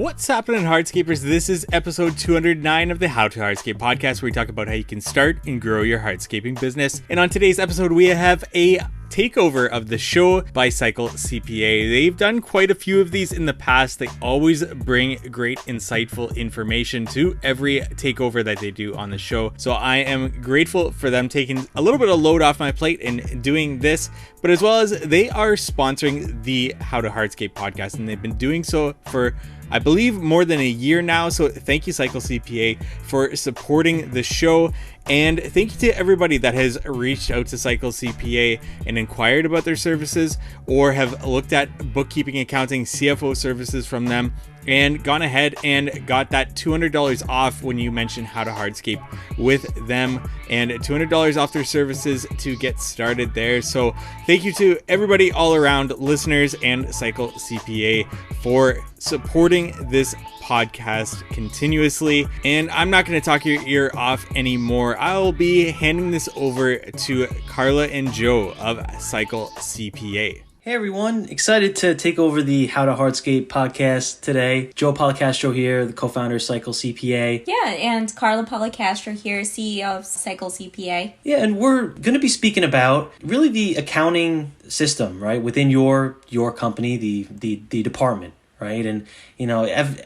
What's happening, Hardscapers? This is episode 209 of the How to Hardscape podcast, where we talk about how you can start and grow your hardscaping business. And on today's episode, we have a takeover of the show by Cycle CPA. They've done quite a few of these in the past. They always bring great, insightful information to every takeover that they do on the show. So I am grateful for them taking a little bit of load off my plate and doing this, but as well as they are sponsoring the How to Hardscape podcast, and they've been doing so for, I believe, more than a year now. So thank you, Cycle CPA, for supporting the show. And thank you to everybody that has reached out to Cycle CPA and inquired about their services, or have looked at bookkeeping, accounting, CFO services from them, and gone ahead and got that $200 off when you mention How to Hardscape with them, and $200 off their services to get started there. So thank you to everybody all around, listeners and Cycle CPA, for supporting this podcast continuously. And I'm not going to talk your ear off anymore. I'll be handing this over to Carla and Joe of Cycle CPA. Hey everyone, excited to take over the How to Hardscape podcast today. Joe Policastro here, the co-founder of Cycle CPA. Yeah, and Carla Policastro here, CEO of Cycle CPA. Yeah, and we're going to be speaking about really the accounting system, right, within your company, the department, right? And, you know,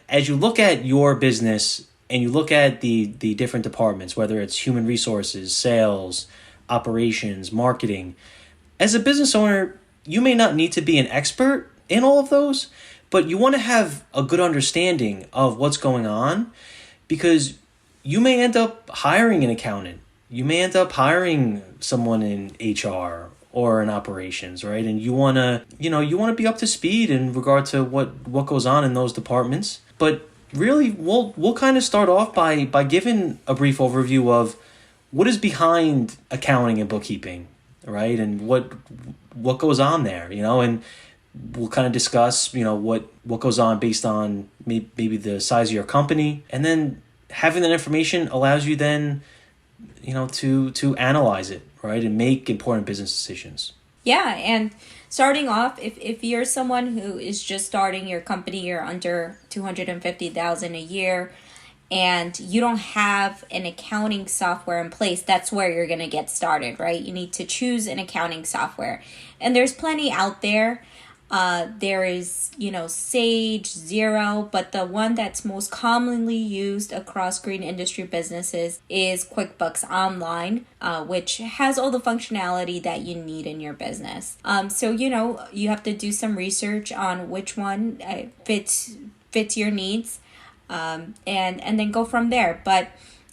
as you look at your business and you look at the different departments, whether it's human resources, sales, operations, marketing, as a business owner, you may not need to be an expert in all of those, but you want to have a good understanding of what's going on, because you may end up hiring an accountant. You may end up hiring someone in HR or in operations, right? And you want to be up to speed in regard to what goes on in those departments. But really, we'll kind of start off by giving a brief overview of what is behind accounting and bookkeeping, right? And what goes on there, and we'll kind of discuss, what goes on based on maybe the size of your company. And then having that information allows you then, to analyze it, right? And make important business decisions. Yeah, and starting off, if you're someone who is just starting your company, you're under $250,000 a year, and you don't have an accounting software in place, that's where you're going to get started, right? You need to choose an accounting software. And there's plenty out there. There is, Sage, Xero, but the one that's most commonly used across green industry businesses is QuickBooks Online, which has all the functionality that you need in your business. So, you have to do some research on which one fits your needs. And then go from there. But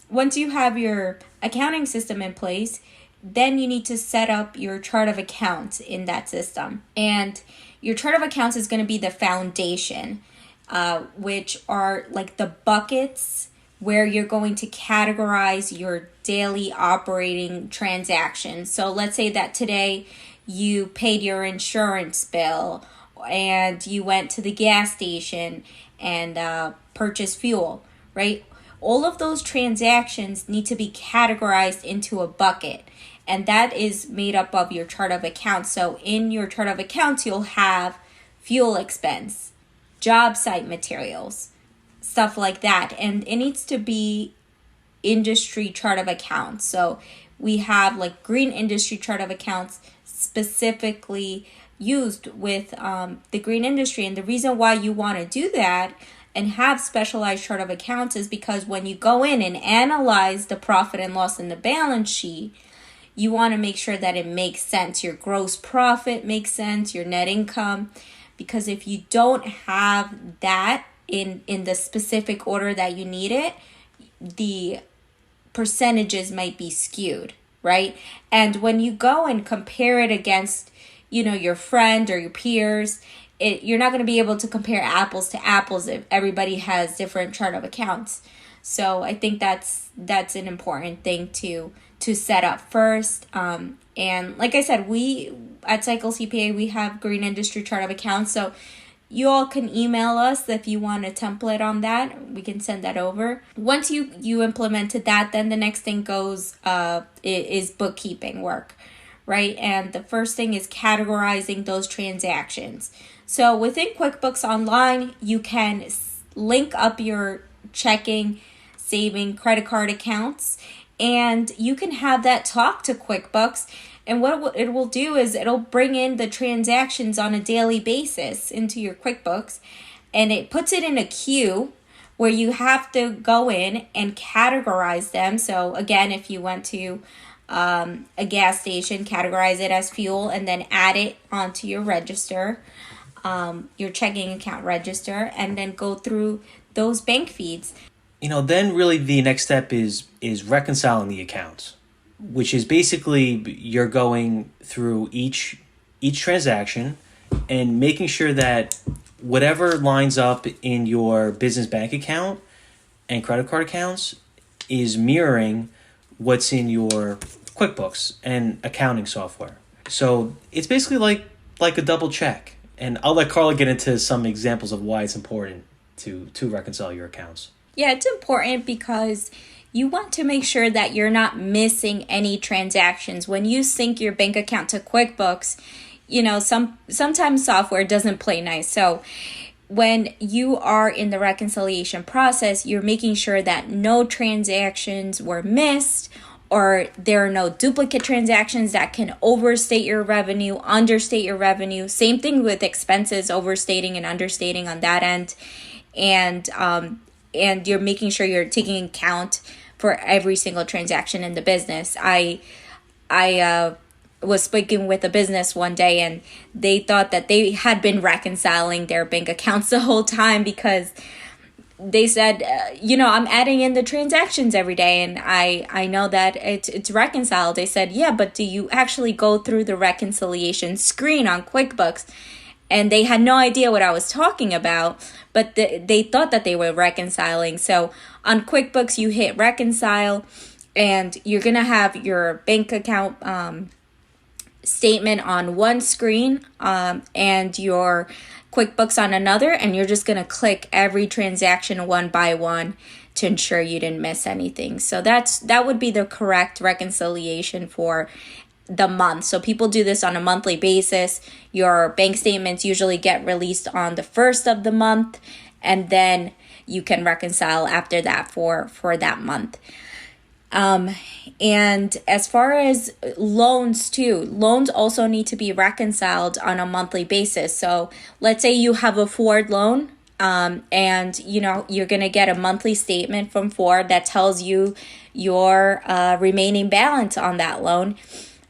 once you have your accounting system in place, then you need to set up your chart of accounts in that system. And your chart of accounts is going to be the foundation, which are like the buckets where you're going to categorize your daily operating transactions. So let's say that today you paid your insurance bill and you went to the gas station and purchase fuel, right? All of those transactions need to be categorized into a bucket, and that is made up of your chart of accounts. So in your chart of accounts, you'll have fuel expense, job site materials, stuff like that, and it needs to be industry chart of accounts. So we have like green industry chart of accounts specifically used with the green industry. And the reason why you want to do that and have specialized chart of accounts is because when you go in and analyze the profit and loss in the balance sheet, you want to make sure that it makes sense. Your gross profit makes sense, your net income, because if you don't have that in the specific order that you need it, the percentages might be skewed, right? And when you go and compare it against your friend or your peers, you're not going to be able to compare apples to apples if everybody has different chart of accounts. So I think that's an important thing to set up first. And like I said, we at Cycle CPA, we have green industry chart of accounts. So you all can email us if you want a template on that. We can send that over. Once you implemented that, then the next thing is bookkeeping work, right? And the first thing is categorizing those transactions. So within QuickBooks Online, you can link up your checking, saving, credit card accounts, and you can have that talk to QuickBooks. And what it will do is it'll bring in the transactions on a daily basis into your QuickBooks, and it puts it in a queue where you have to go in and categorize them. So again, if you went to a gas station, categorize it as fuel and then add it onto your register, your checking account register, and then go through those bank feeds. Then really the next step is reconciling the accounts, which is basically you're going through each transaction and making sure that whatever lines up in your business bank account and credit card accounts is mirroring what's in your QuickBooks and accounting software. So it's basically like a double check. And I'll let Carla get into some examples of why it's important to reconcile your accounts. Yeah, it's important because you want to make sure that you're not missing any transactions. When you sync your bank account to QuickBooks, sometimes software doesn't play nice. So when you are in the reconciliation process, you're making sure that no transactions were missed, or there are no duplicate transactions that can overstate your revenue, understate your revenue. Same thing with expenses, overstating and understating on that end. And you're making sure you're taking account for every single transaction in the business. I was speaking with a business one day, and they thought that they had been reconciling their bank accounts the whole time because they said, I'm adding in the transactions every day, and I know that it's reconciled. They said, yeah, but do you actually go through the reconciliation screen on QuickBooks? And they had no idea what I was talking about, but they thought that they were reconciling. So on QuickBooks, you hit reconcile, and you're going to have your bank account statement on one screen and your QuickBooks on another, and you're just going to click every transaction one by one to ensure you didn't miss anything. So that would be the correct reconciliation for the month. So people do this on a monthly basis. Your bank statements usually get released on the first of the month, and then you can reconcile after that for that month. And as far as loans too, loans also need to be reconciled on a monthly basis. So let's say you have a Ford loan, and you're going to get a monthly statement from Ford that tells you your remaining balance on that loan.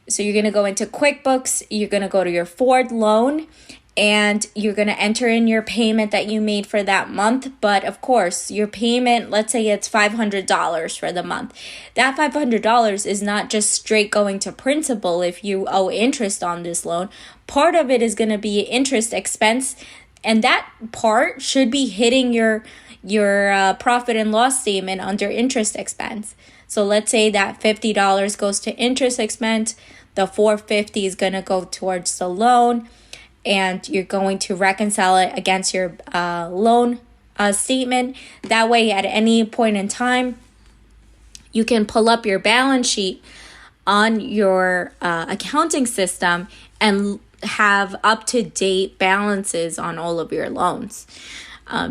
So you're going to go into QuickBooks, you're going to go to your Ford loan, and you're going to enter in your payment that you made for that month. But of course, your payment, let's say it's $500 for the month. That $500 is not just straight going to principal if you owe interest on this loan. Part of it is going to be interest expense, and that part should be hitting your profit and loss statement under interest expense. So let's say that $50 goes to interest expense, the $450 is going to go towards the loan, and you're going to reconcile it against your loan statement. That way, at any point in time, you can pull up your balance sheet on your accounting system and have up-to-date balances on all of your loans.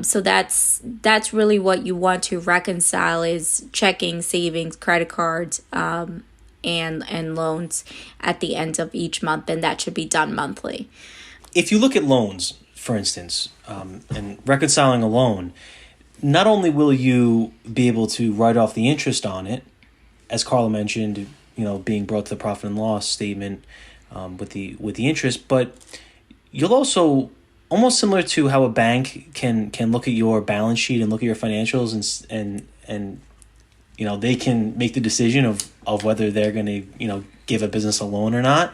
So that's really what you want to reconcile is checking, savings, credit cards, and loans at the end of each month, and that should be done monthly. If you look at loans, for instance, and reconciling a loan, not only will you be able to write off the interest on it, as Carla mentioned, being brought to the profit and loss statement with the interest, but you'll also, almost similar to how a bank can look at your balance sheet and look at your financials and they can make the decision of whether they're going to give a business a loan or not.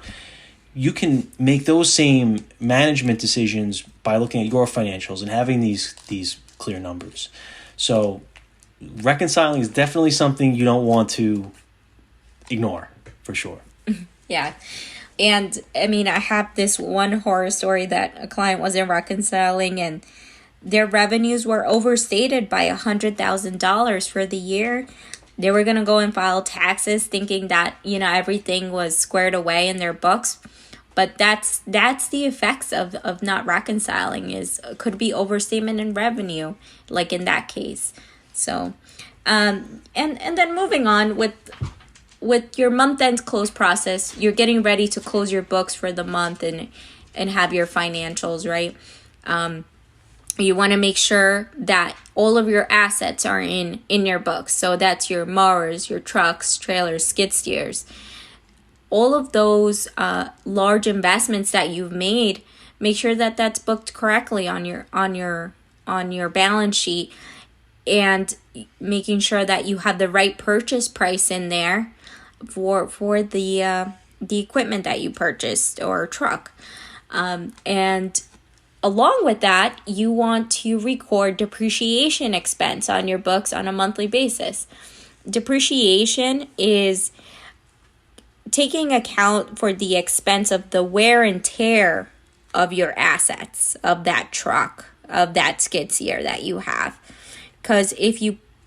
You can make those same management decisions by looking at your financials and having these clear numbers. So reconciling is definitely something you don't want to ignore, for sure. Yeah. And I mean, I have this one horror story that a client wasn't reconciling, and their revenues were overstated by $100,000 for the year. They were going to go and file taxes thinking that, everything was squared away in their books. But that's the effects of not reconciling, is could be overstatement in revenue, like in that case. So and then moving on with your month end close process, you're getting ready to close your books for the month and have your financials, right? You want to make sure that all of your assets are in your books. So that's your mowers, your trucks, trailers, skid steers. All of those large investments that you've made, make sure that that's booked correctly on your balance sheet, and making sure that you have the right purchase price in there for the equipment that you purchased or truck. And along with that, you want to record depreciation expense on your books on a monthly basis. Depreciation is taking account for the expense of the wear and tear of your assets, of that truck, of that skid steer that you have. Because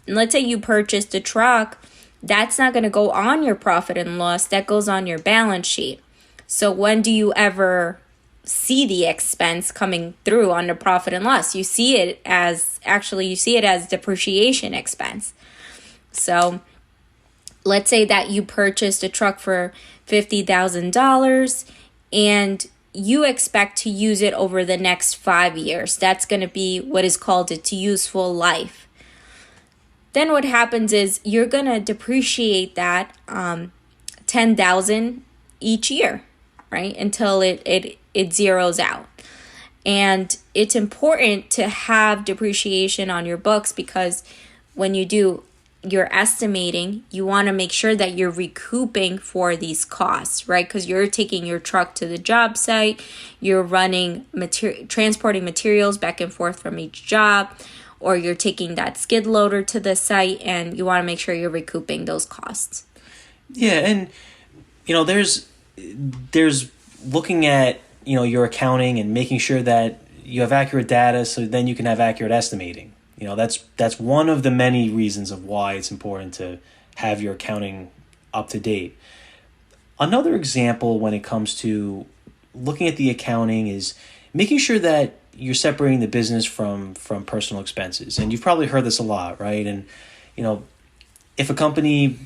let's say you purchased a truck, that's not going to go on your profit and loss, that goes on your balance sheet. So when do you ever see the expense coming through on the profit and loss? You see it as depreciation expense. So let's say that you purchased a truck for $50,000 and you expect to use it over the next 5 years. That's going to be what is called its useful life. Then what happens is you're going to depreciate that $10,000 each year, right? Until it zeroes out. And it's important to have depreciation on your books, because when you do your estimating, you want to make sure that you're recouping for these costs, right? Because you're taking your truck to the job site, you're running transporting materials back and forth from each job, or you're taking that skid loader to the site, and you want to make sure you're recouping those costs. Yeah, and there's looking at your accounting and making sure that you have accurate data, so then you can have accurate estimating. That's one of the many reasons of why it's important to have your accounting up to date. Another example when it comes to looking at the accounting is making sure that you're separating the business from personal expenses. And you've probably heard this a lot, right? And if a company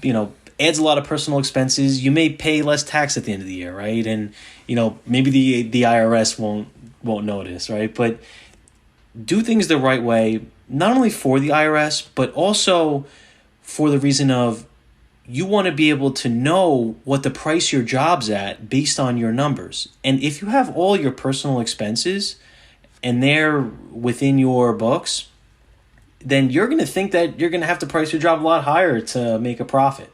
adds a lot of personal expenses, you may pay less tax at the end of the year, right? And maybe the IRS won't notice, right? But do things the right way, not only for the IRS, but also for the reason of you want to be able to know what the price your job's at based on your numbers. And if you have all your personal expenses and they're within your books, then you're going to think that you're going to have to price your job a lot higher to make a profit,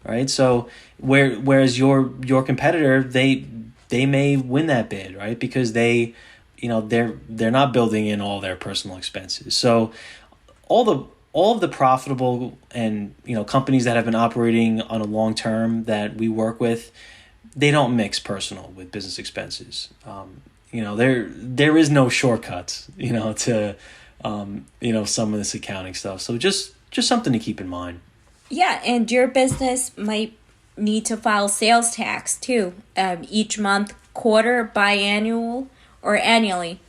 right? So whereas your competitor, they may win that bid, right? Because they're not building in all their personal expenses. So all of the profitable and companies that have been operating on a long term that we work with, they don't mix personal with business expenses. There is no shortcuts to some of this accounting stuff. So just something to keep in mind. Yeah, and your business might need to file sales tax too, each month, quarter, biannual, or annually.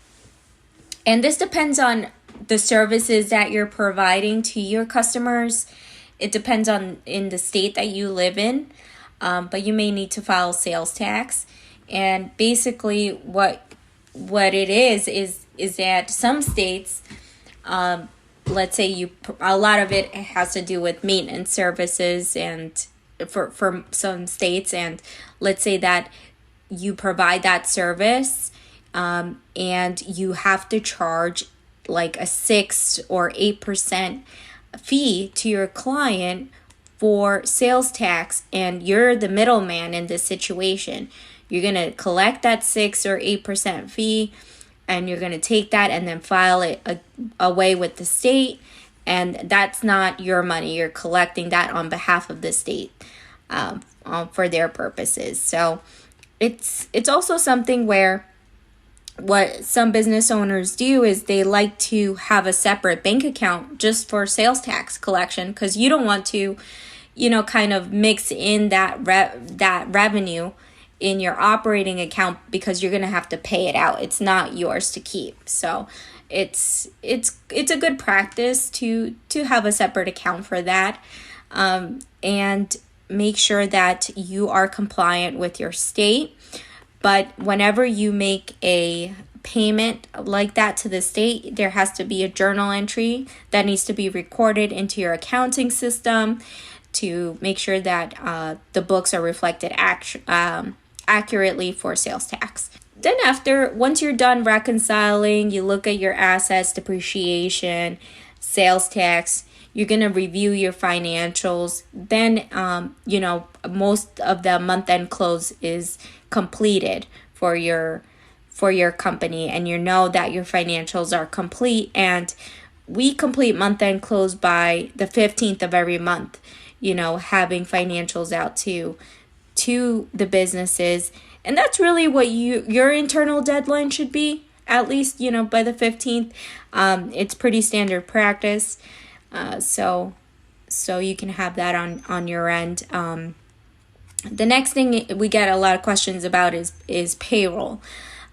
And this depends on the services that you're providing to your customers. It depends on in the state that you live in, but you may need to file sales tax. And basically what it is that some states, let's say a lot of it has to do with maintenance services, and for some states, and let's say that you provide that service, and you have to charge like a 6 or 8% fee to your client for sales tax, and you're the middleman in this situation. You're going to collect that 6 or 8% fee, and you're going to take that and then file it away with the state, and that's not your money. You're collecting that on behalf of the state for their purposes. So it's also something where what some business owners do is they like to have a separate bank account just for sales tax collection, because you don't want to, kind of mix in that revenue in your operating account because you're going to have to pay it out. It's not yours to keep. So it's a good practice to have a separate account for that, and make sure that you are compliant with your state. But whenever you make a payment like that to the state, there has to be a journal entry that needs to be recorded into your accounting system to make sure that the books are reflected accurately for sales tax. Then once you're done reconciling, you look at your assets, depreciation, sales tax, you're going to review your financials. Then, most of the month-end close is completed for your company, and you know that your financials are complete. And we complete month-end close by the 15th of every month, having financials out to the businesses. And that's really what your internal deadline should be, at least, by the 15th. It's pretty standard practice. So you can have that on your end. The next thing we get a lot of questions about is payroll,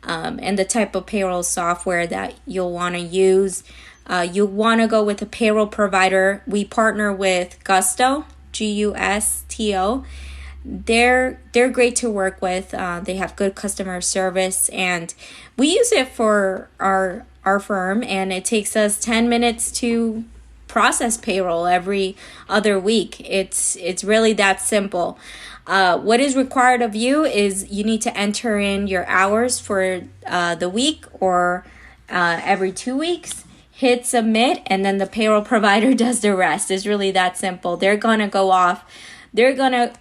and the type of payroll software that you'll want to use. You'll want to go with a payroll provider. We partner with Gusto, Gusto. They're great to work with. They have good customer service, and we use it for our firm, and it takes us 10 minutes to process payroll every other week. It's really that simple. What is required of you is you need to enter in your hours for the week or every 2 weeks, hit submit, and then the payroll provider does the rest. It's really that simple. They're going to go off. They're going to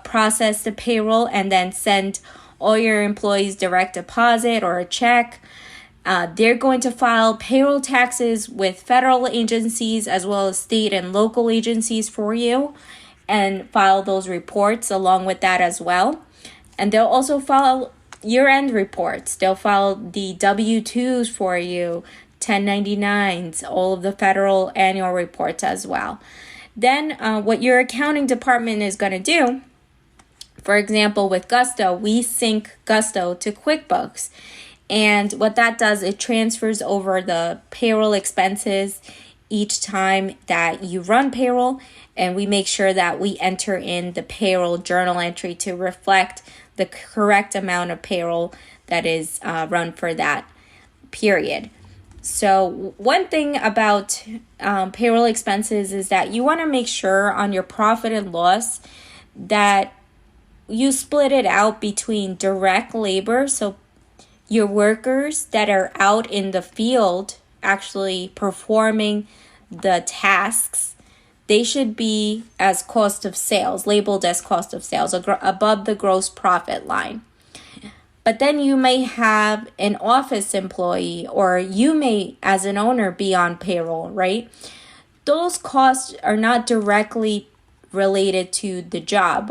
process the payroll and then send all your employees direct deposit or a check. They're going to file payroll taxes with federal agencies as well as state and local agencies for you, and file those reports along with that as well. And they'll also file year-end reports. They'll file the W-2s for you, 1099s, all of the federal annual reports as well. Then what your accounting department is going to do, for example, with Gusto, we sync Gusto to QuickBooks. And what that does, it transfers over the payroll expenses each time that you run payroll. And we make sure that we enter in the payroll journal entry to reflect the correct amount of payroll that is run for that period. So one thing about payroll expenses is that you want to make sure on your profit and loss that you split it out between direct labor, so your workers that are out in the field actually performing the tasks, they should be as cost of sales, labeled as cost of sales, above the gross profit line. But then you may have an office employee, or you may, as an owner, be on payroll, right? Those costs are not directly related to the job,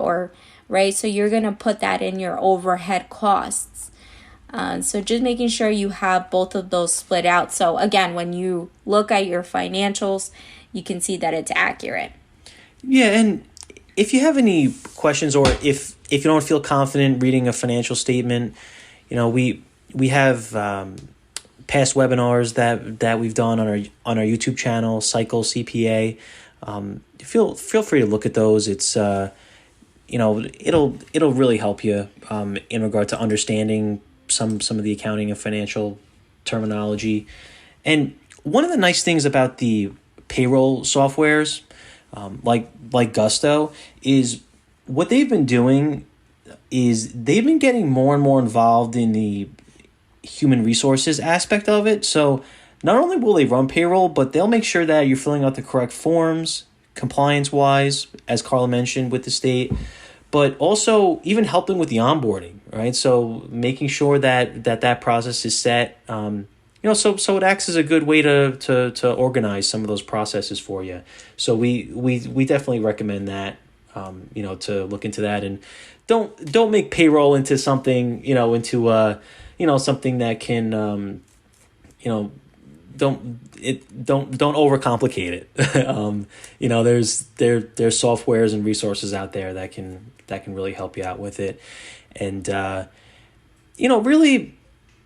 right? So you're going to put that in your overhead costs. So just making sure you have both of those split out. So again, when you look at your financials, you can see that it's accurate. Yeah, and if you have any questions, or if you don't feel confident reading a financial statement, we have past webinars that we've done on our YouTube channel, Cycle CPA. Feel free to look at those. It's it'll really help you in regard to understanding some of the accounting and financial terminology. And one of the nice things about the payroll softwares, like Gusto, is what they've been doing is they've been getting more and more involved in the human resources aspect of it. So not only will they run payroll, but they'll make sure that you're filling out the correct forms, compliance-wise, as Carla mentioned, with the state, but also even helping with the onboarding, right? So making sure that process is set, so it acts as a good way to organize some of those processes for you. So we definitely recommend that, to look into that, and don't make payroll into something, something that can, don't overcomplicate it. There's softwares and resources out there that can that can really help you out with it. And really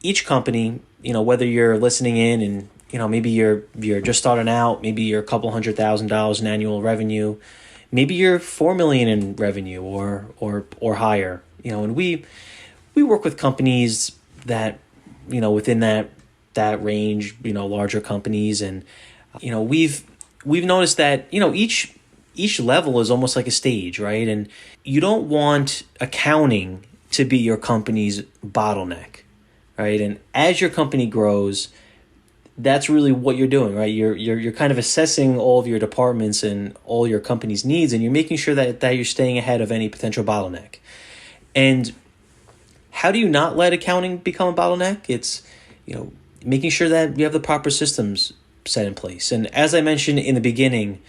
each company, whether you're listening in and maybe you're just starting out, maybe you're a couple $100,000 in annual revenue, maybe you're 4 million in revenue or higher, and we work with companies that within that range, larger companies, and we've noticed that each level is almost like a stage, right? And you don't want accounting to be your company's bottleneck, right? And as your company grows, that's really what you're doing, right? You're kind of assessing all of your departments and all your company's needs, and you're making sure that you're staying ahead of any potential bottleneck. And how do you not let accounting become a bottleneck? It's, making sure that you have the proper systems set in place. And as I mentioned in the beginning,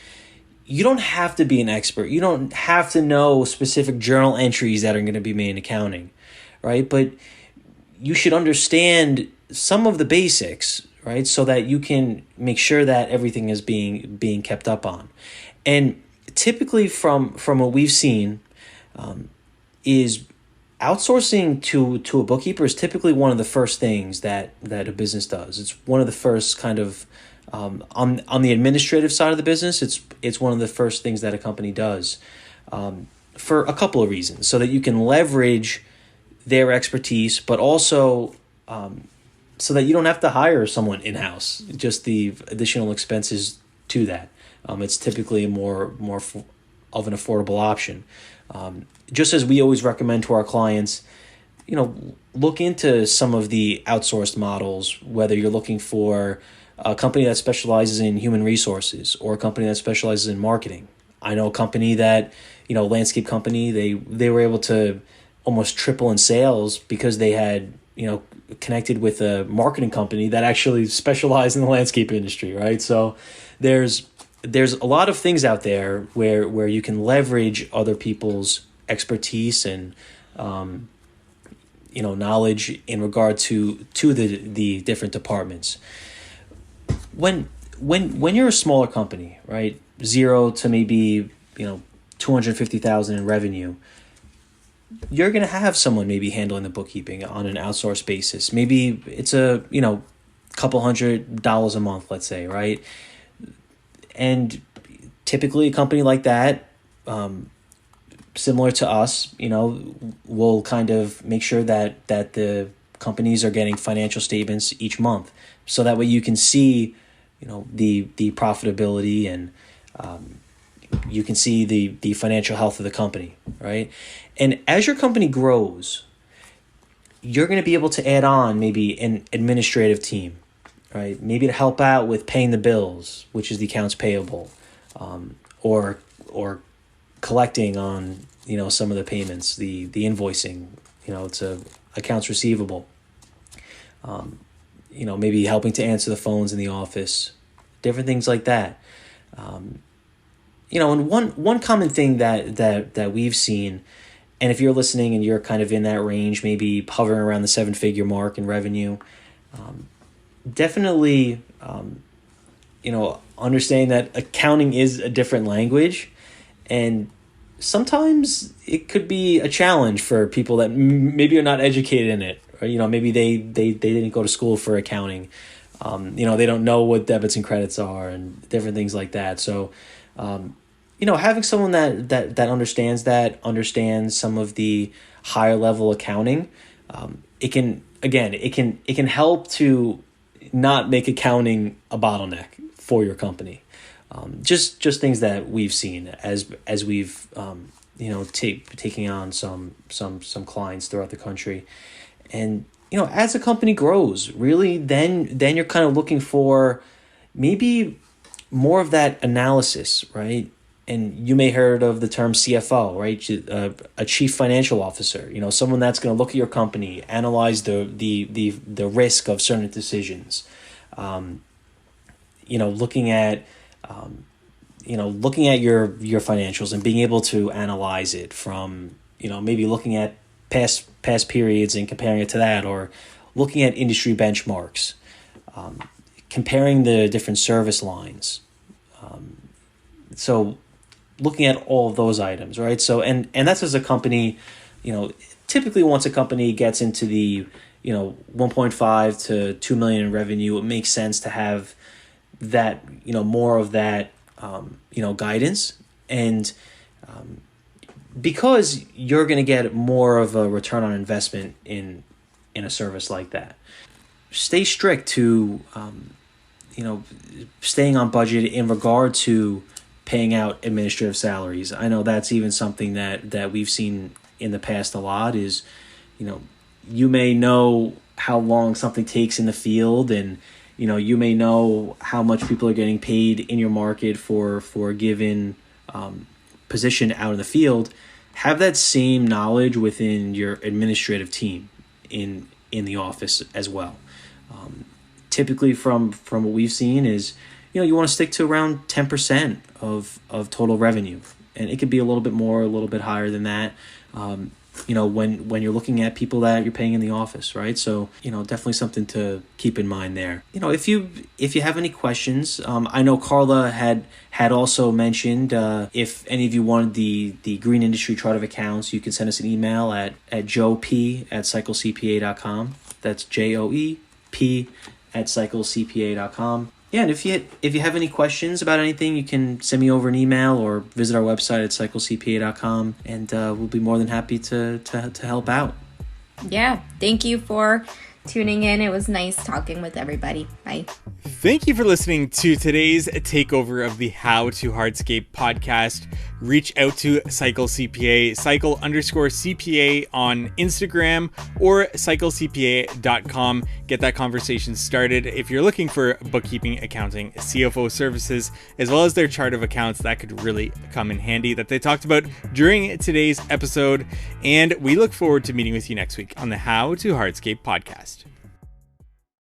you don't have to be an expert. You don't have to know specific journal entries that are going to be made in accounting, right? But you should understand some of the basics, right? So that you can make sure that everything is being kept up on. And typically from what we've seen is outsourcing to a bookkeeper is typically one of the first things that a business does. It's one of the first kind of on the administrative side of the business. It's one of the first things that a company does for a couple of reasons, so that you can leverage their expertise, but also so that you don't have to hire someone in-house. Just the additional expenses to that. It's typically a more of an affordable option. Just as we always recommend to our clients, look into some of the outsourced models, whether you're looking for a company that specializes in human resources or a company that specializes in marketing. I know a company that, landscape company, they were able to almost triple in sales because they had, connected with a marketing company that actually specialized in the landscape industry, right? So there's a lot of things out there where you can leverage other people's expertise and knowledge in regard to the different departments. When you're a smaller company, right, 0 to maybe 250,000 in revenue, you're going to have someone maybe handling the bookkeeping on an outsourced basis. Maybe it's a couple $100 a month, let's say, right? And typically a company like that, similar to us, will kind of make sure that the companies are getting financial statements each month, so that way you can see, the profitability and you can see the financial health of the company, right? And as your company grows, you're going to be able to add on maybe an administrative team, right? Maybe to help out with paying the bills, which is the accounts payable, or collecting on, some of the payments, the invoicing, it's a accounts receivable, maybe helping to answer the phones in the office, different things like that. And one common thing that we've seen, and if you're listening and you're kind of in that range, maybe hovering around the 7-figure mark in revenue, definitely, understanding that accounting is a different language, and sometimes it could be a challenge for people that maybe are not educated in it, or maybe they didn't go to school for accounting. They don't know what debits and credits are and different things like that. So, having someone that understands some of the higher level accounting, it can help to not make accounting a bottleneck for your company. Just things that we've seen as we've taking on some clients throughout the country. And as a company grows, really then you're kind of looking for maybe more of that analysis, right? And you may heard of the term CFO, right? A chief financial officer, someone that's going to look at your company, analyze the risk of certain decisions, looking at your financials and being able to analyze it from, maybe looking at past periods and comparing it to that, or looking at industry benchmarks, comparing the different service lines. So looking at all of those items, right? So, and that's as a company, typically once a company gets into the, 1.5 to 2 million in revenue, it makes sense to have that, more of that, guidance. And because you're going to get more of a return on investment in a service like that, stay strict to, staying on budget in regard to paying out administrative salaries. I know that's even something that we've seen in the past a lot is, you may know how long something takes in the field, and, you may know how much people are getting paid in your market for a given position out in the field. Have that same knowledge within your administrative team in the office as well. Typically from what we've seen is, you want to stick to around 10% of total revenue. And it could be a little bit more, a little bit higher than that, when you're looking at people that you're paying in the office, right? So, definitely something to keep in mind there. If you have any questions, I know Carla had also mentioned, if any of you wanted the Green Industry Chart of Accounts, you can send us an email at joep@cyclecpa.com. That's joep@cyclecpa.com. Yeah, and if you have any questions about anything, you can send me over an email or visit our website at cyclecpa.com, and we'll be more than happy to help out. Yeah, thank you for tuning in. It was nice talking with everybody. Bye. Thank you for listening to today's takeover of the How to Hardscape podcast. Reach out to Cycle CPA, cycle_CPA on Instagram or cyclecpa.com. Get that conversation started. If you're looking for bookkeeping, accounting, CFO services, as well as their chart of accounts, that could really come in handy that they talked about during today's episode. And we look forward to meeting with you next week on the How to Hardscape podcast.